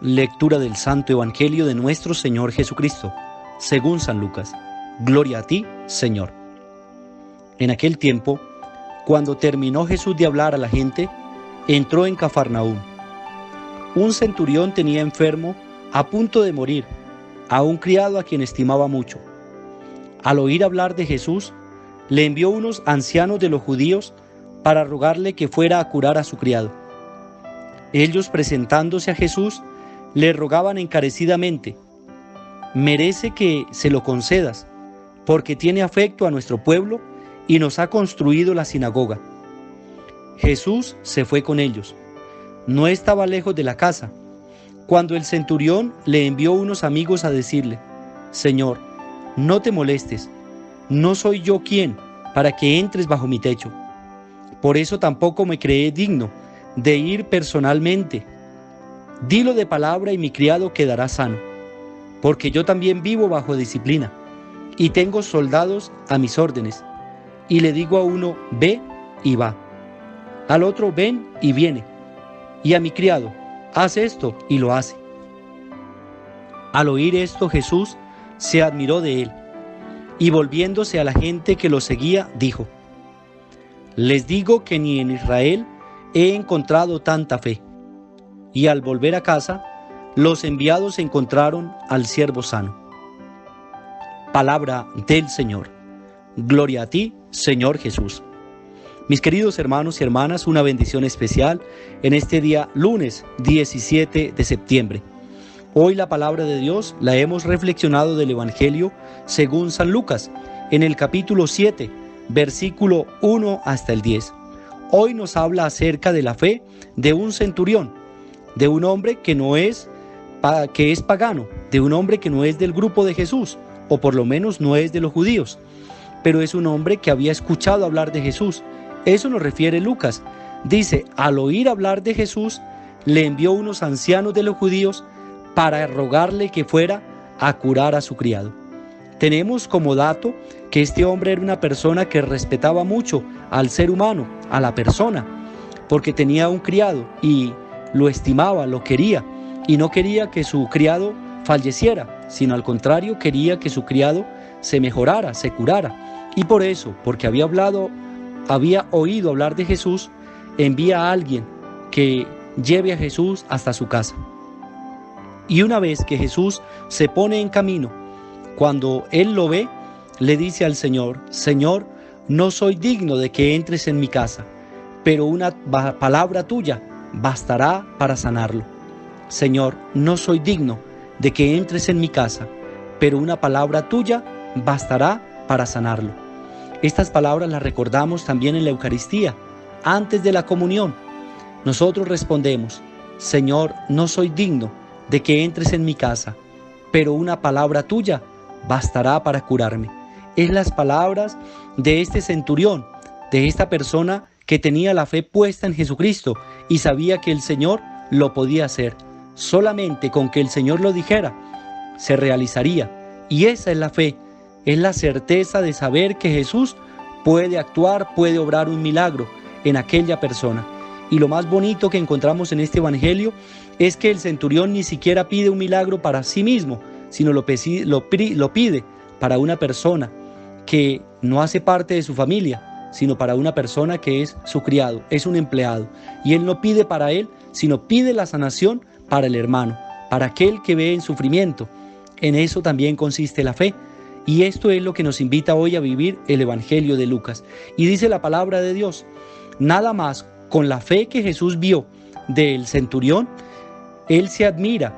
Lectura del Santo Evangelio de nuestro Señor Jesucristo, según San Lucas. Gloria a ti, Señor. En aquel tiempo, cuando terminó Jesús de hablar a la gente, entró en Cafarnaúm. Un centurión tenía enfermo, a punto de morir, a un criado a quien estimaba mucho. Al oír hablar de Jesús, le envió unos ancianos de los judíos para rogarle que fuera a curar a su criado. Ellos, presentándose a Jesús, le rogaban encarecidamente: merece que se lo concedas, porque tiene afecto a nuestro pueblo y nos ha construido la sinagoga. Jesús se fue con ellos. No estaba lejos de la casa, cuando el centurión le envió unos amigos a decirle: Señor, no te molestes, no soy yo quien para que entres bajo mi techo. Por eso tampoco me creé digno de ir personalmente. Dilo de palabra y mi criado quedará sano, porque yo también vivo bajo disciplina y tengo soldados a mis órdenes. Y le digo a uno: ve, y va; al otro: ven, y viene; y a mi criado: haz esto, y lo hace. Al oír esto, Jesús se admiró de él, y volviéndose a la gente que lo seguía, dijo: les digo que ni en Israel he encontrado tanta fe. Y al volver a casa, los enviados encontraron al siervo sano. Palabra del Señor. Gloria a ti, Señor Jesús. Mis queridos hermanos y hermanas, una bendición especial en este día lunes 17 de septiembre. Hoy la palabra de Dios la hemos reflexionado del Evangelio según San Lucas, en el capítulo 7, versículo 1 hasta el 10. Hoy nos habla acerca de la fe de un centurión, de un hombre que es pagano, de un hombre que no es del grupo de Jesús, o por lo menos no es de los judíos, pero es un hombre que había escuchado hablar de Jesús. Eso nos refiere Lucas. Dice: al oír hablar de Jesús, le envió unos ancianos de los judíos para rogarle que fuera a curar a su criado. Tenemos como dato que este hombre era una persona que respetaba mucho al ser humano, a la persona, porque tenía un criado y lo estimaba, lo quería, y no quería que su criado falleciera, sino al contrario, quería que su criado se mejorara, se curara. Y por eso, porque había oído hablar de Jesús, envía a alguien que lleve a Jesús hasta su casa. Y una vez que Jesús se pone en camino, cuando él lo ve, le dice al Señor: Señor, no soy digno de que entres en mi casa, pero una palabra tuya bastará para sanarlo. Señor, no soy digno de que entres en mi casa, pero una palabra tuya bastará para sanarlo. Estas palabras las recordamos también en la Eucaristía, antes de la comunión. Nosotros respondemos: Señor, no soy digno de que entres en mi casa, pero una palabra tuya bastará para curarme. Es las palabras de este centurión, de esta persona que tenía la fe puesta en Jesucristo y sabía que el Señor lo podía hacer. Solamente con que el Señor lo dijera, se realizaría. Y esa es la fe, es la certeza de saber que Jesús puede actuar, puede obrar un milagro en aquella persona. Y lo más bonito que encontramos en este Evangelio es que el centurión ni siquiera pide un milagro para sí mismo, sino lo pide para una persona que no hace parte de su familia, sino para una persona que es su criado, es un empleado. Y él no pide para él, sino pide la sanación para el hermano, para aquel que ve en sufrimiento. En eso también consiste la fe. Y esto es lo que nos invita hoy a vivir el Evangelio de Lucas. Y dice la palabra de Dios: nada más con la fe que Jesús vio del centurión, él se admira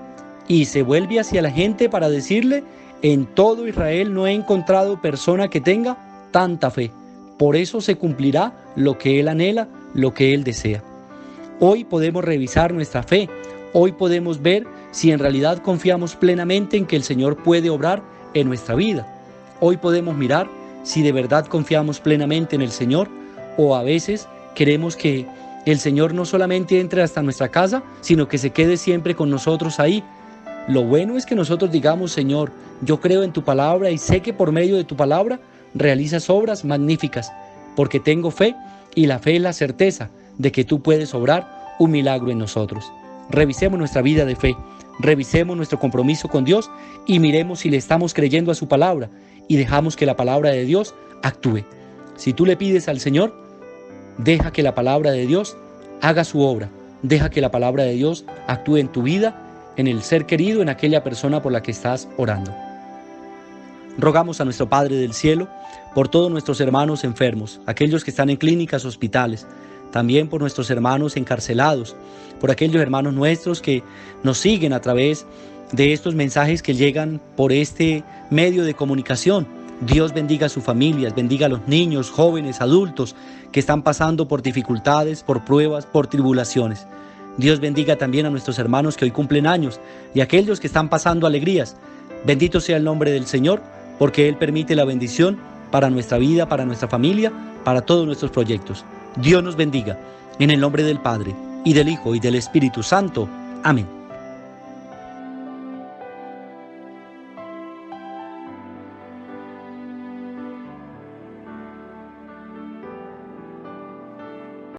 y se vuelve hacia la gente para decirle: en todo Israel no he encontrado persona que tenga tanta fe. Por eso se cumplirá lo que él anhela, lo que él desea. Hoy podemos revisar nuestra fe. Hoy podemos ver si en realidad confiamos plenamente en que el Señor puede obrar en nuestra vida. Hoy podemos mirar si de verdad confiamos plenamente en el Señor, o a veces queremos que el Señor no solamente entre hasta nuestra casa, sino que se quede siempre con nosotros ahí. Lo bueno es que nosotros digamos: Señor, yo creo en tu palabra y sé que por medio de tu palabra realizas obras magníficas, porque tengo fe, y la fe es la certeza de que tú puedes obrar un milagro en nosotros. Revisemos nuestra vida de fe. revisemos nuestro compromiso con Dios y miremos si le estamos creyendo a su palabra y dejamos que la palabra de Dios actúe. Si tú le pides al Señor, deja que la palabra de Dios haga su obra. Deja que la palabra de Dios actúe en tu vida, en el ser querido, en aquella persona por la que estás orando. Rogamos a nuestro Padre del Cielo por todos nuestros hermanos enfermos, aquellos que están en clínicas, hospitales, también por nuestros hermanos encarcelados, por aquellos hermanos nuestros que nos siguen a través de estos mensajes que llegan por este medio de comunicación. Dios bendiga a sus familias, bendiga a los niños, jóvenes, adultos que están pasando por dificultades, por pruebas, por tribulaciones. Dios bendiga también a nuestros hermanos que hoy cumplen años y a aquellos que están pasando alegrías. Bendito sea el nombre del Señor, porque Él permite la bendición para nuestra vida, para nuestra familia, para todos nuestros proyectos. Dios nos bendiga, en el nombre del Padre, y del Hijo, y del Espíritu Santo. Amén.